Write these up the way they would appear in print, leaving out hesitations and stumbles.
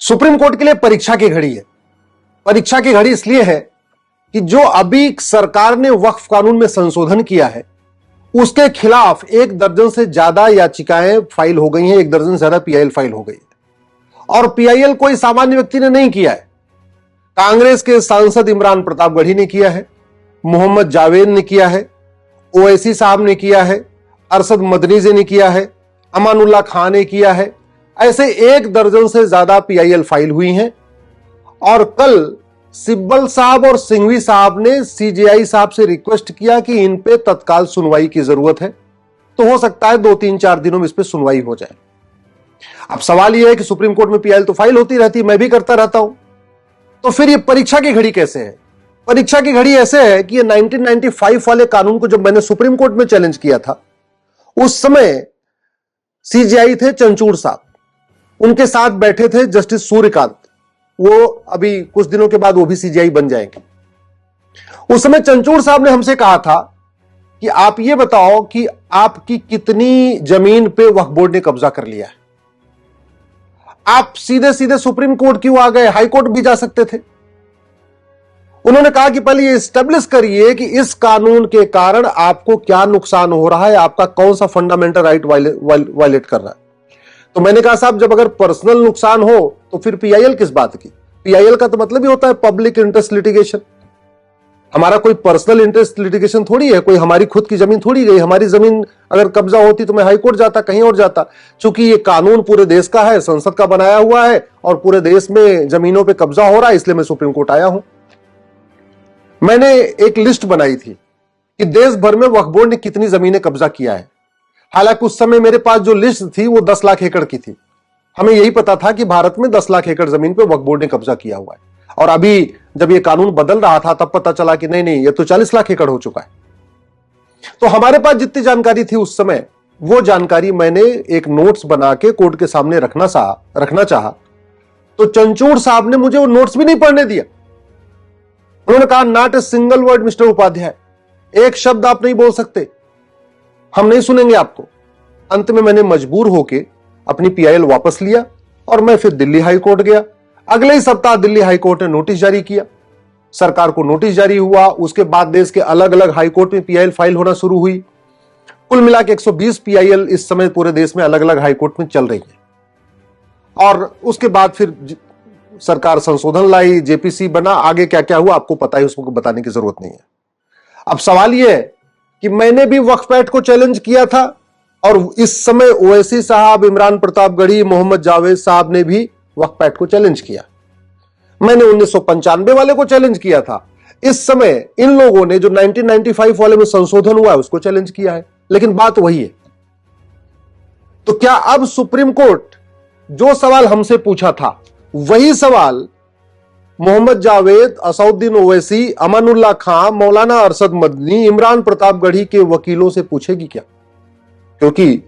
Supreme court के लिए परीक्षा की घड़ी है। परीक्षा की घड़ी इसलिए है कि जो अभी सरकार ने वक्फ कानून में संशोधन किया है उसके खिलाफ 1 दर्जन से ज्यादा याचिकाएं फाइल हो गई हैं, 1 दर्जन से ज्यादा पीआईएल फाइल हो गई है। और पीआईएल कोई सामान्य व्यक्ति ने नहीं किया है। कांग्रेस के सांसद इमरान प्रतापगढ़ी ने किया है, मोहम्मद जावेद ने किया है, ओवैसी साहब ने किया है, अरशद मदनी जी ने किया है, अमानुल्लाह खान ने किया है। ऐसे 1 दर्जन से ज्यादा पीआईएल फाइल हुई हैं। और कल सिब्बल साहब और सिंघवी साहब ने सीजेआई साहब से रिक्वेस्ट किया कि इन पे तत्काल सुनवाई की जरूरत है, तो हो सकता है 2-3-4 दिनों में इस पे सुनवाई हो जाए। अब सवाल यह है कि सुप्रीम कोर्ट में पीआईएल तो फाइल होती रहती, मैं भी करता रहता हूं, तो फिर ये परीक्षा की घड़ी कैसे है? परीक्षा की घड़ी ऐसे है कि ये 1995 वाले कानून को जब मैंने सुप्रीम कोर्ट में चैलेंज किया था, उस समय सीजेआई थे चंचूड़ साहब, उनके साथ बैठे थे जस्टिस सूर्यकांत, वो अभी कुछ दिनों के बाद वो भी सीजेआई बन जाएंगे। उस समय चंचूड़ साहब ने हमसे कहा था कि आप ये बताओ कि आपकी कितनी जमीन पे वक्फ बोर्ड ने कब्जा कर लिया है। आप सीधे सीधे सुप्रीम कोर्ट क्यों आ गए? हाई कोर्ट भी जा सकते थे। उन्होंने कहा कि पहले ये एस्टेब्लिश करिए कि इस कानून के कारण आपको क्या नुकसान हो रहा है, आपका कौन सा फंडामेंटल राइट वायलेट कर रहा है। तो मैंने कहा साहब, जब अगर पर्सनल नुकसान हो तो फिर पीआईएल किस बात की? पीआईएल का तो मतलब ही होता है पब्लिक इंटरेस्ट लिटिगेशन। हमारा कोई पर्सनल इंटरेस्ट लिटिगेशन थोड़ी है, कोई हमारी खुद की जमीन थोड़ी गई। हमारी जमीन अगर कब्जा होती तो मैं हाई कोर्ट जाता, कहीं और जाता। चूंकि ये कानून पूरे देश का है, संसद का बनाया हुआ है और पूरे देश में जमीनों पर कब्जा हो रहा है, इसलिए मैं सुप्रीम कोर्ट आया हूं। मैंने एक लिस्ट बनाई थी कि देश भर में वक्फ बोर्ड ने कितनी जमीनें कब्जा किया है। हालांकि उस समय मेरे पास जो लिस्ट थी वो 10 लाख एकड़ की थी। हमें यही पता था कि भारत में 10 लाख एकड़ जमीन पे वक्फ बोर्ड ने कब्जा किया हुआ है। और अभी जब ये कानून बदल रहा था तब पता चला कि नहीं, ये तो 40 लाख एकड़ हो चुका है। तो हमारे पास जितनी जानकारी थी उस समय, वो जानकारी मैंने एक नोट्स बना के कोर्ट के सामने रखना चाहा। तो चंचूड़ साहब ने मुझे वो नोट्स भी नहीं पढ़ने दिया। उन्होंने कहा, not a single word mister Upadhyay, एक शब्द आप नहीं बोल सकते, हम नहीं सुनेंगे आपको। अंत में मैंने मजबूर होकर अपनी पीआईएल वापस लिया और मैं फिर दिल्ली हाई कोर्ट गया। अगले ही सप्ताह दिल्ली हाई कोर्ट ने नोटिस जारी किया, सरकार को नोटिस जारी हुआ। उसके बाद देश के अलग अलग हाई कोर्ट में पीआईएल फाइल होना शुरू हुई। कुल मिला के 120 पीआईएल इस समय पूरे देश में अलग अलग हाई कोर्ट में चल रही है। और उसके बाद फिर सरकार संशोधन लाई, जेपीसी बना, आगे क्या क्या हुआ आपको पता है, उसको बताने की जरूरत नहीं है। अब सवाल यह है कि मैंने भी वक्फ एक्ट को चैलेंज किया था और इस समय ओवैसी साहब, इमरान प्रतापगढ़ी, मोहम्मद जावेद साहब ने भी वक्फ एक्ट को चैलेंज किया। मैंने 1995 वाले को चैलेंज किया था। इस समय इन लोगों ने जो 1995 वाले में संशोधन हुआ है उसको चैलेंज किया है। लेकिन बात वही है। तो क्या अब सुप्रीम कोर्ट जो सवाल हमसे पूछा था वही सवाल मोहम्मद जावेद, असउद्दीन ओवैसी, अमानुल्लाह खान, मौलाना अरशद मदनी, इमरान प्रतापगढ़ी के वकीलों से पूछेगी क्या? क्योंकि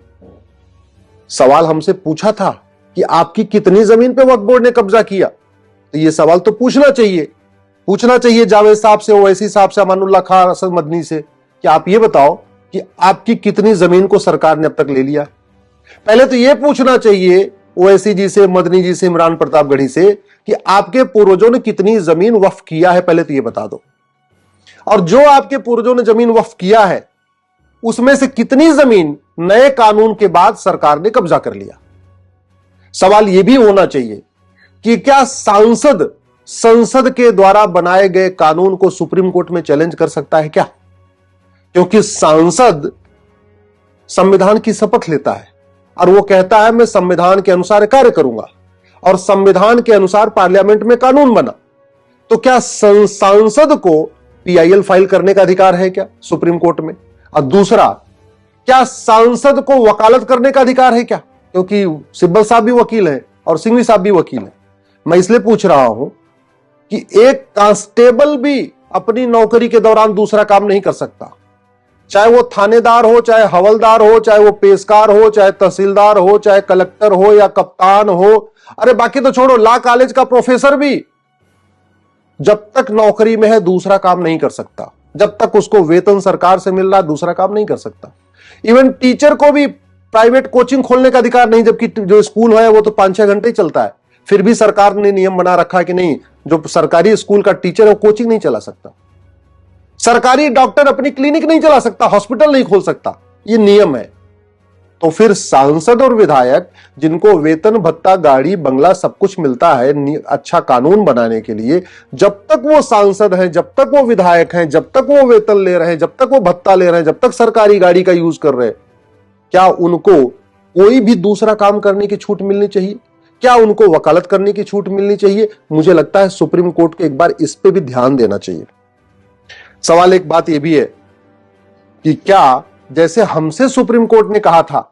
सवाल हमसे पूछा था कि आपकी कितनी जमीन पे वक्फ बोर्ड ने कब्जा किया, तो यह सवाल तो पूछना चाहिए जावेद साहब से, ओवैसी साहब से, अमानुल्लाह खान, अरशद मदनी से कि आप ये बताओ कि आपकी कितनी जमीन को सरकार ने अब तक ले लिया। पहले तो यह पूछना चाहिए ओवैसी जी से, मदनी जी से, इमरान प्रतापगढ़ी से कि आपके पूर्वजों ने कितनी जमीन वक्फ किया है, पहले तो यह बता दो। और जो आपके पूर्वजों ने जमीन वक्फ किया है उसमें से कितनी जमीन नए कानून के बाद सरकार ने कब्जा कर लिया। सवाल यह भी होना चाहिए कि क्या संसद के द्वारा बनाए गए कानून को सुप्रीम कोर्ट में चैलेंज कर सकता है क्या? क्योंकि सांसद संविधान की शपथ लेता है और वो कहता है मैं संविधान के अनुसार कार्य करूंगा, और संविधान के अनुसार पार्लियामेंट में कानून बना। तो क्या सांसद को पीआईएल फाइल करने का अधिकार है क्या सुप्रीम कोर्ट में? और दूसरा, क्या सांसद को वकालत करने का अधिकार है क्या? क्योंकि सिब्बल साहब भी वकील हैं और सिंघवी साहब भी वकील हैं। मैं इसलिए पूछ रहा हूं कि एक कांस्टेबल भी अपनी नौकरी के दौरान दूसरा काम नहीं कर सकता, चाहे वो थानेदार हो, चाहे हवलदार हो, चाहे वो पेशकार हो, चाहे तहसीलदार हो, चाहे कलेक्टर हो या कप्तान हो। अरे बाकी तो छोड़ो, लॉ कॉलेज का प्रोफेसर भी जब तक नौकरी में है दूसरा काम नहीं कर सकता, जब तक उसको वेतन सरकार से मिल रहा है दूसरा काम नहीं कर सकता। इवन टीचर को भी प्राइवेट कोचिंग खोलने का अधिकार नहीं, जबकि जो स्कूल है वो तो 5-6 घंटे ही चलता है। फिर भी सरकार ने नियम बना रखा है कि नहीं, जो सरकारी स्कूल का टीचर है वो कोचिंग नहीं चला सकता, सरकारी डॉक्टर अपनी क्लिनिक नहीं चला सकता, हॉस्पिटल नहीं खोल सकता, ये नियम है। तो फिर सांसद और विधायक जिनको वेतन भत्ता गाड़ी बंगला सब कुछ मिलता है अच्छा कानून बनाने के लिए, जब तक वो सांसद हैं, जब तक वो विधायक हैं, जब तक वो वेतन ले रहे हैं, जब तक वो भत्ता ले रहे हैं, जब तक सरकारी गाड़ी का यूज कर रहे हैं, क्या उनको कोई भी दूसरा काम करने की छूट मिलनी चाहिए? क्या उनको वकालत करने की छूट मिलनी चाहिए? मुझे लगता है सुप्रीम कोर्ट को एक बार इस पे भी ध्यान देना चाहिए। सवाल एक बात यह भी है कि क्या जैसे हमसे सुप्रीम कोर्ट ने कहा था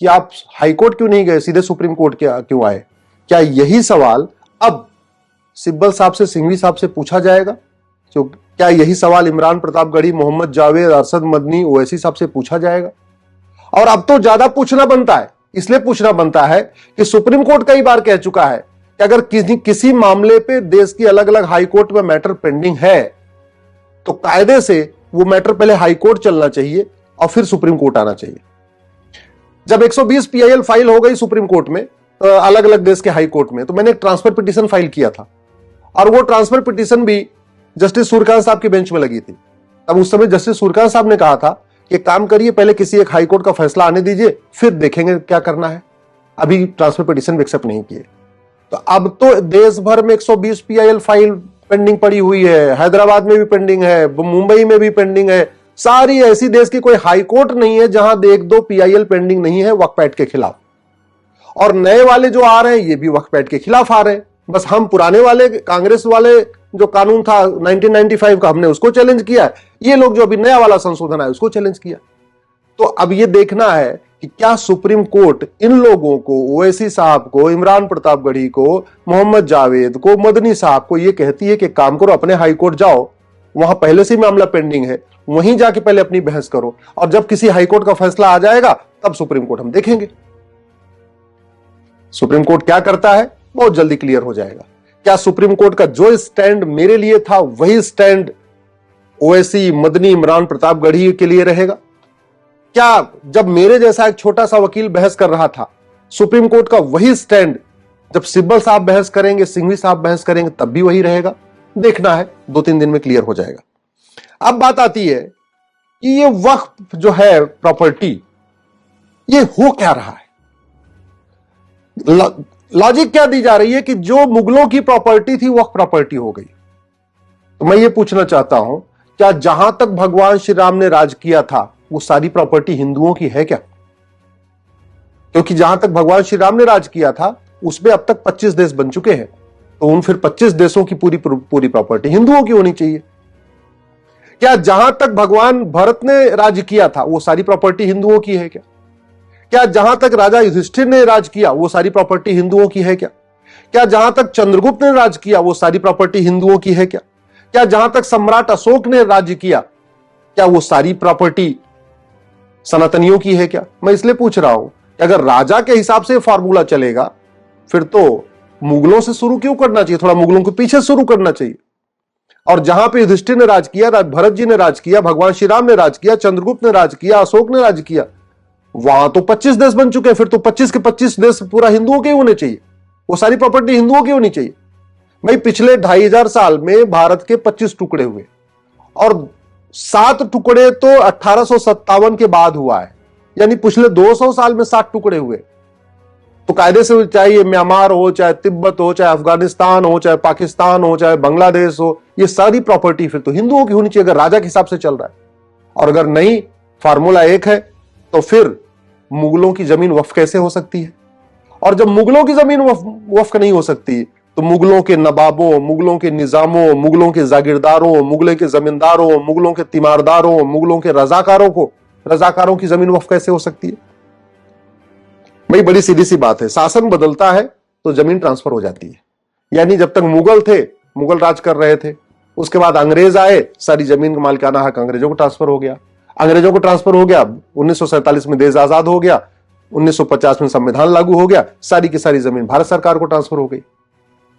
कि आप हाई कोर्ट क्यों नहीं गए, सीधे सुप्रीम कोर्ट क्यों आए, क्या यही सवाल अब सिब्बल साहब से, सिंघवी साहब से पूछा जाएगा? तो क्या यही सवाल इमरान प्रतापगढ़ी, मोहम्मद जावेद, अरशद मदनी, ओवैसी साहब से पूछा जाएगा? और अब तो ज्यादा पूछना बनता है, इसलिए पूछना बनता है कि सुप्रीम कोर्ट कई बार कह चुका है कि अगर किसी मामले पे देश की अलग अलग हाई कोर्ट में मैटर पेंडिंग है तो कायदे से वो मैटर पहले हाई कोर्ट चलना चाहिए और फिर सुप्रीम कोर्ट आना चाहिए। जब 120 PIL फाइल हो गई सुप्रीम कोर्ट में, अलग अलग देश के हाई कोर्ट में, तो मैंने एक ट्रांसफर पिटीशन फाइल किया था और वो ट्रांसफर पिटीशन भी जस्टिस सूर्यकांत साहब की बेंच में लगी थी। अब उस समय जस्टिस सूर्यकांत साहब ने कहा था कि काम करिए, पहले किसी एक हाई कोर्ट का फैसला आने दीजिए, फिर देखेंगे क्या करना है, अभी ट्रांसफर पिटीशन भी एक्सेप्ट नहीं किए। तो अब तो देश भर में 120 PIL फाइल पेंडिंग पड़ी हुई है, हैदराबाद में भी पेंडिंग है, मुंबई में भी पेंडिंग है, सारी ऐसी देश की कोई हाई कोर्ट नहीं है जहां 1-2 PIL पेंडिंग नहीं है वक्फ एक्ट के खिलाफ। और नए वाले जो आ रहे हैं ये भी वक्फ एक्ट के खिलाफ आ रहे हैं। बस हम पुराने वाले कांग्रेस वाले जो कानून था 1995 का, हमने उसको चैलेंज किया, ये लोग जो अभी नया वाला संशोधन है उसको चैलेंज किया। तो अब ये देखना है कि क्या सुप्रीम कोर्ट इन लोगों को, ओवैसी साहब को, इमरान प्रतापगढ़ी को, मोहम्मद जावेद को, मदनी साहब को, ये कहती है कि काम करो, अपने हाई कोर्ट जाओ, वहां पहले से मामला पेंडिंग है, वहीं जाके पहले अपनी बहस करो, और जब किसी हाई कोर्ट का फैसला आ जाएगा तब सुप्रीम कोर्ट हम देखेंगे। सुप्रीम कोर्ट क्या करता है बहुत जल्दी क्लियर हो जाएगा। क्या सुप्रीम कोर्ट का जो स्टैंड मेरे लिए था वही स्टैंड ओवैसी, मदनी, इमरान प्रतापगढ़ी के लिए रहेगा? क्या जब मेरे जैसा एक छोटा सा वकील बहस कर रहा था, सुप्रीम कोर्ट का वही स्टैंड जब सिब्बल साहब बहस करेंगे, सिंघवी साहब बहस करेंगे, तब भी वही रहेगा? देखना है, 2-3 दिन में क्लियर हो जाएगा। अब बात आती है कि ये वक्फ जो है प्रॉपर्टी, ये हो क्या रहा है? लॉजिक क्या दी जा रही है कि जो मुगलों की प्रॉपर्टी थी वक्फ प्रॉपर्टी हो गई। तो मैं ये पूछना चाहता हूं, क्या जहां तक भगवान श्री राम ने राज किया था वो सारी प्रॉपर्टी हिंदुओं की है क्या? क्योंकि जहां तक भगवान श्री राम ने राज किया था उसमें अब तक 25 देश बन चुके हैं, तो उन फिर 25 देशों की पूरी प्रॉपर्टी हिंदुओं की होनी चाहिए। क्या जहां तक भगवान भरत ने राज किया था वो सारी प्रॉपर्टी हिंदुओं की है क्या? क्या जहां तक राजा युधिष्ठिर ने राज किया वो सारी प्रॉपर्टी हिंदुओं की है क्या? क्या जहां तक चंद्रगुप्त ने राज किया वो सारी प्रॉपर्टी हिंदुओं की है क्या? क्या जहां तक सम्राट अशोक ने राज्य किया क्या वो सारी प्रॉपर्टी सनातनियों की है क्या? मैं इसलिए पूछ रहा हूं कि अगर राजा के हिसाब से फॉर्मूला चलेगा फिर तो मुगलों से शुरू क्यों करना चाहिए, थोड़ा मुगलों के पीछे शुरू करना चाहिए। और जहां पे युधिष्ठिर ने राज किया, भरत जी ने राज किया, भगवान श्री राम ने राज किया, चंद्रगुप्त ने राज किया, अशोक ने राज किया, वहां तो 25 देश बन चुके हैं, फिर तो 25 के 25 देश पूरा हिंदुओं के होने चाहिए, वो सारी प्रॉपर्टी हिंदुओं की होनी चाहिए। भाई पिछले 2500 साल में भारत के 25 टुकड़े हुए और 7 टुकड़े तो 1857 के बाद हुआ है, यानी पिछले 200 साल में 7 टुकड़े हुए। तो कायदे से चाहे ये म्यांमार हो, चाहे तिब्बत हो, चाहे अफगानिस्तान हो, चाहे पाकिस्तान हो, चाहे बांग्लादेश हो, ये सारी प्रॉपर्टी फिर तो हिंदुओं की होनी चाहिए अगर राजा के हिसाब से चल रहा है। और अगर नहीं, फार्मूला एक है, तो फिर मुगलों की जमीन वक्फ कैसे हो सकती है? और जब मुगलों की जमीन वक्फ नहीं हो सकती तो मुगलों के नवाबों, मुगलों के निजामों, मुगलों के जागीरदारों, मुगलों के जमींदारों, मुगलों के तीमारदारों, मुगलों के रजाकारों की जमीन वक्फ कैसे हो सकती है? भाई बड़ी सीधी सी बात है, शासन बदलता है तो जमीन ट्रांसफर हो जाती है। यानी जब तक मुगल थे, मुगल राज कर रहे थे, उसके बाद अंग्रेज आए, सारी जमीन का मालिकाना हक अंग्रेजों को ट्रांसफर हो गया। 1947 में देश आजाद हो गया, 1950 में संविधान लागू हो गया, सारी की सारी जमीन भारत सरकार को ट्रांसफर हो गई।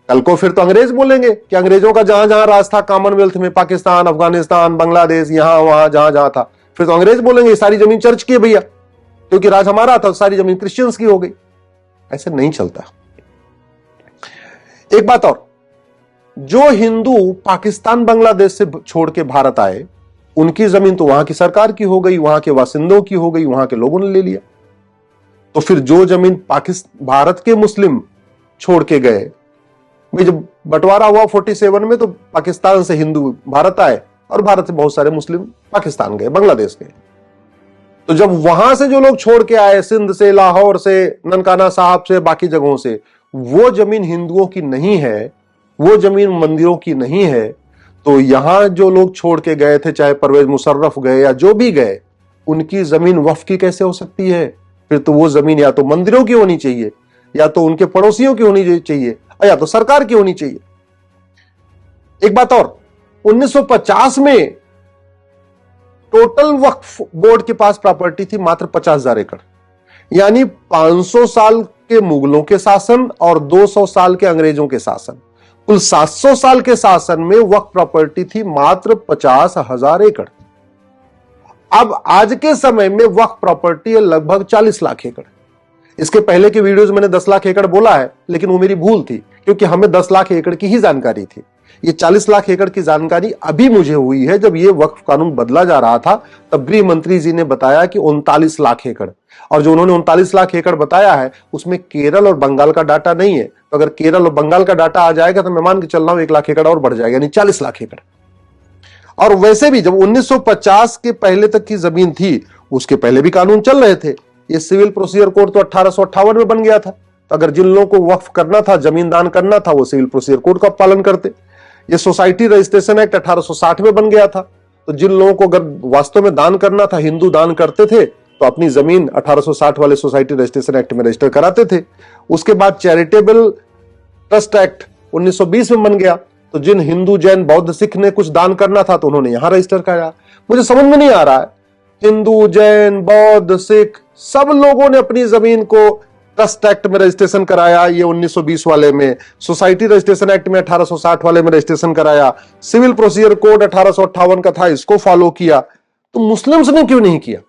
कल को फिर तो अंग्रेज बोलेंगे कि अंग्रेजों का जहां जहां राज था कॉमनवेल्थ में, पाकिस्तान, अफगानिस्तान, बांग्लादेश, यहां वहां जहां जहां था, फिर तो अंग्रेज बोलेंगे सारी जमीन चर्च की है भैया, क्योंकि राज हमारा था, सारी जमीन क्रिश्चियंस की हो गई। ऐसे नहीं चलता। एक बात और, जो हिंदू पाकिस्तान बांग्लादेश से छोड़ के भारत आए, उनकी जमीन तो वहां की सरकार की हो गई, वहां के वासिंदों की हो गई, वहां के लोगों ने ले लिया। तो फिर जो जमीन पाकिस्तान भारत के मुस्लिम छोड़ के गए, भाई जब बंटवारा हुआ 47 में, तो पाकिस्तान से हिंदू भारत आए और भारत से बहुत सारे मुस्लिम पाकिस्तान गए, बांग्लादेश गए। तो जब वहां से जो लोग छोड़ के आए, सिंध से, लाहौर से, ननकाना साहब से, बाकी जगहों से, वो जमीन हिंदुओं की नहीं है, वो जमीन मंदिरों की नहीं है, तो यहां जो लोग छोड़ के गए थे, चाहे परवेज मुशर्रफ गए या जो भी गए, उनकी जमीन वक्फ की कैसे हो सकती है? फिर तो वो जमीन या तो मंदिरों की होनी चाहिए, या तो उनके पड़ोसियों की होनी चाहिए, या तो सरकार की होनी चाहिए। एक बात और, 1950 में टोटल वक्फ बोर्ड के पास प्रॉपर्टी थी मात्र 50,000 एकड़, यानी 500 साल के मुगलों के शासन और 200 साल के अंग्रेजों के शासन, कुल 700 साल के शासन में वक्फ प्रॉपर्टी थी मात्र 50,000 एकड़। अब आज के समय में वक्फ प्रॉपर्टी है लगभग 40 लाख एकड़। इसके पहले के वीडियोज मैंने 10 लाख एकड़ बोला है, लेकिन वो मेरी भूल थी, क्योंकि हमें 10 लाख एकड़ की ही जानकारी थी। ये 40 लाख एकड़ की जानकारी अभी मुझे हुई है, जब ये वक्फ कानून बदला जा रहा था, तब गृह मंत्री जी ने बताया कि 39 लाख एकड़, और जो उन्होंने 39 लाख एकड़ बताया है, उसमें केरल और बंगाल का डाटा नहीं है। तो अगर केरल और बंगाल का डाटा आ जाएगा तो मैं मान के चल रहा हूं 1 लाख एकड़ और बढ़ जाएगा, यानी 40 लाख एकड़। और वैसे भी जब 1950 के पहले तक की जमीन थी, उसके पहले भी कानून चल रहे थे। ये सिविल प्रोसीजर कोड तो 1858 में बन गया था। तो अगर जिन लोगों को वक्फ करना था, जमीन दान करना था, वो सिविल प्रोसीजर कोड का पालन करते। ये सोसाइटी रजिस्ट्रेशन एक्ट 1860 में बन गया था। तो जिन लोगों को अगर वास्तव में दान करना था, हिंदू दान करते थे, तो अपनी जमीन 1860 वाले सोसाइटी रजिस्ट्रेशन एक्ट में रजिस्टर कराते थे। उसके बाद चैरिटेबल ट्रस्ट एक्ट 1920 में बन गया। तो जिन हिंदू, जैन, बौद्ध, सिख ने कुछ दान करना था, तो उन्होंने यहां रजिस्टर कराया। मुझे समझ में नहीं आ रहा है, हिंदू, जैन, बौद्ध, सिख सब लोगों ने अपनी जमीन को ट्रस्ट एक्ट में रजिस्ट्रेशन कराया, ये 1920 वाले में। सोसाइटी रजिस्ट्रेशन एक्ट में 1860 वाले में रजिस्ट्रेशन कराया। सिविल प्रोसीजर कोड 1858 का था, इसको फॉलो किया। तो मुस्लिम्स ने क्यों नहीं किया?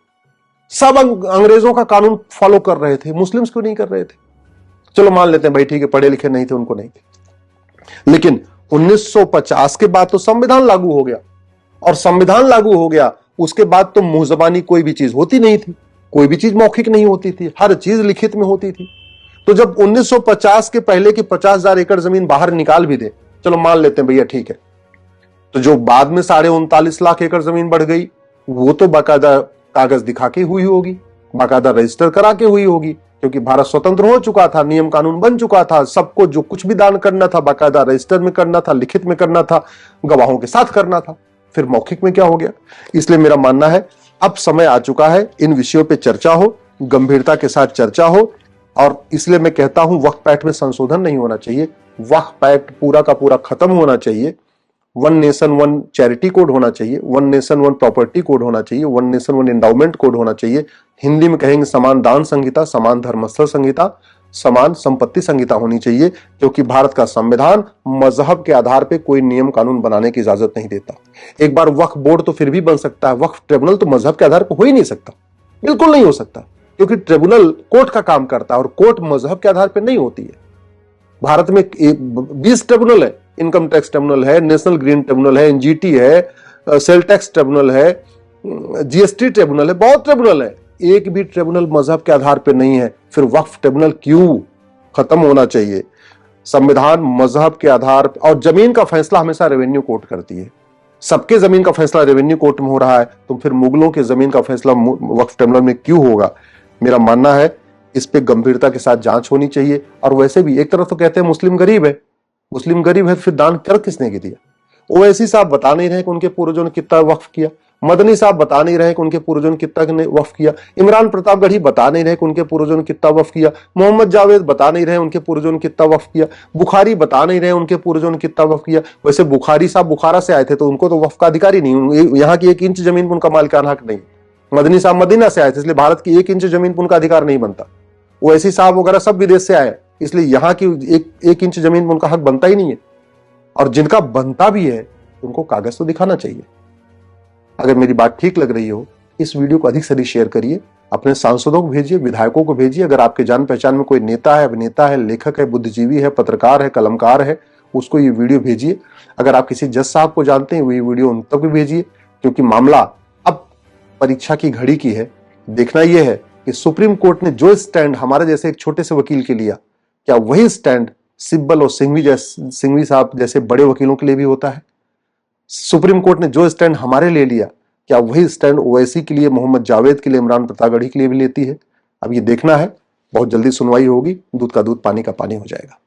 सब अंग्रेजों का कानून फॉलो कर रहे थे, मुस्लिम्स क्यों नहीं कर रहे थे? चलो मान लेते हैं भाई, ठीक है, पढ़े लिखे नहीं थे, उनको नहीं थे। लेकिन 1950 के बाद तो संविधान लागू हो गया, और संविधान लागू हो गया उसके बाद तो मुंह जबानी कोई भी चीज होती नहीं थी, कोई भी चीज मौखिक नहीं होती थी, हर चीज लिखित में होती थी। तो जब 1950 के पहले की 50,000 एकड़ जमीन बाहर निकाल भी दे, चलो मान लेते हैं भैया ठीक है, तो जो बाद में 39.5 लाख एकड़ जमीन बढ़ गई, वो तो बाकायदा कागज दिखा के हुई होगी, बाकायदा रजिस्टर करा के हुई होगी, क्योंकि भारत स्वतंत्र हो चुका था, नियम कानून बन चुका था, सबको जो कुछ भी दान करना था बाकायदा रजिस्टर में करना था, लिखित में करना था, गवाहों के साथ करना था। फिर मौखिक में क्या हो गया? इसलिए मेरा मानना है अब समय आ चुका है, इन विषयों पे चर्चा हो, गंभीरता के साथ चर्चा हो। और इसलिए मैं कहता हूं वक्फ एक्ट में संशोधन नहीं होना चाहिए, वक्फ एक्ट पूरा का पूरा खत्म होना चाहिए। One nation one charity code होना चाहिए, one nation one property code होना चाहिए, one nation one endowment code होना चाहिए। हिंदी में कहेंगे समान दान संहिता, समान धर्मस्थल संहिता, समान संपत्ति संहिता होनी चाहिए, क्योंकि भारत का संविधान मजहब के आधार पर कोई नियम कानून बनाने की इजाजत नहीं देता। एक बार वक्फ बोर्ड तो फिर भी बन सकता है, वक्फ ट्रिब्यूनल तो मजहब के आधार पर हो ही नहीं सकता, बिल्कुल नहीं हो सकता, क्योंकि ट्रिब्यूनल कोर्ट का काम करता है और कोर्ट मजहब के आधार पर नहीं होती है। भारत में 20 ट्रिब्यूनल है, इनकम टैक्स ट्रिब्यूनल है, नेशनल ग्रीन ट्रिब्यूनल है, एनजीटी है, सेल टैक्स ट्रिब्यूनल है, जीएसटी ट्रिब्यूनल है, बहुत ट्रिब्यूनल है, एक भी ट्रिब्यूनल मजहब के आधार पर नहीं है। फिर वक्फ ट्रिब्यूनल क्यों? खत्म होना चाहिए। संविधान मजहब के आधार पर, और जमीन का फैसला हमेशा रेवेन्यू कोर्ट करती है। सबके जमीन का फैसला रेवेन्यू कोर्ट में हो रहा है, तो फिर मुगलों के जमीन का फैसला वक्फ ट्रिब्यूनल में क्यों होगा? मेरा मानना है इस पे गंभीरता के साथ जांच होनी चाहिए। और वैसे भी एक तरफ तो कहते हैं मुस्लिम गरीब है, मुस्लिम गरीब है, फिर दान कर किसने दिया? ओवैसी साहब बता नहीं रहे कि उनके पूर्वजों ने कितना वक्फ किया, मदनी साहब बता नहीं रहे कि उनके पूर्वजों ने कितना वक्फ किया, इमरान प्रतापगढ़ी बता नहीं रहे कि उनके पूर्वजों ने कितना वक्फ किया, मोहम्मद जावेद बता नहीं रहे उनके पूर्वजों ने कितना वक्फ किया, बुखारी बता नहीं रहे उनके पूर्वजों ने कितना वक्फ किया। वैसे बुखारी साहब बुखारा से आए थे, तो उनको तो वक्फ का अधिकारी नहीं, यहाँ की 1 इंच जमीन पर उनका मालिकाना हक नहीं। मदनी साहब मदीना से आए थे, इसलिए भारत की 1 इंच जमीन पर उनका अधिकार नहीं बनता। ओवैसी साहब वगैरह सब विदेश से आए, इसलिए यहाँ की एक इंच जमीन में उनका हक बनता ही नहीं है। और जिनका बनता भी है उनको कागज तो दिखाना चाहिए। अगर मेरी बात ठीक लग रही हो, इस वीडियो को अधिक से अधिक शेयर करिए, अपने सांसदों को भेजिए, विधायकों को भेजिए। अगर आपके जान पहचान में कोई नेता है, अभिनेता है, लेखक है, बुद्धिजीवी है, पत्रकार है, कलमकार है, उसको ये वीडियो भेजिए। अगर आप किसी जज साहब को जानते हैं, वो ये वीडियो उन तक भी भेजिए, क्योंकि मामला अब परीक्षा की घड़ी की है। देखना यह है कि सुप्रीम कोर्ट ने जो स्टैंड हमारे जैसे एक छोटे से वकील के लिया, क्या वही स्टैंड सिब्बल और सिंघवी साहब जैसे बड़े वकीलों के लिए भी होता है? सुप्रीम कोर्ट ने जो स्टैंड हमारे लिए लिया, क्या वही स्टैंड ओवैसी के लिए, मोहम्मद जावेद के लिए, इमरान प्रतापगढ़ी के लिए भी लेती है? अब ये देखना है। बहुत जल्दी सुनवाई होगी, दूध का दूध पानी का पानी हो जाएगा।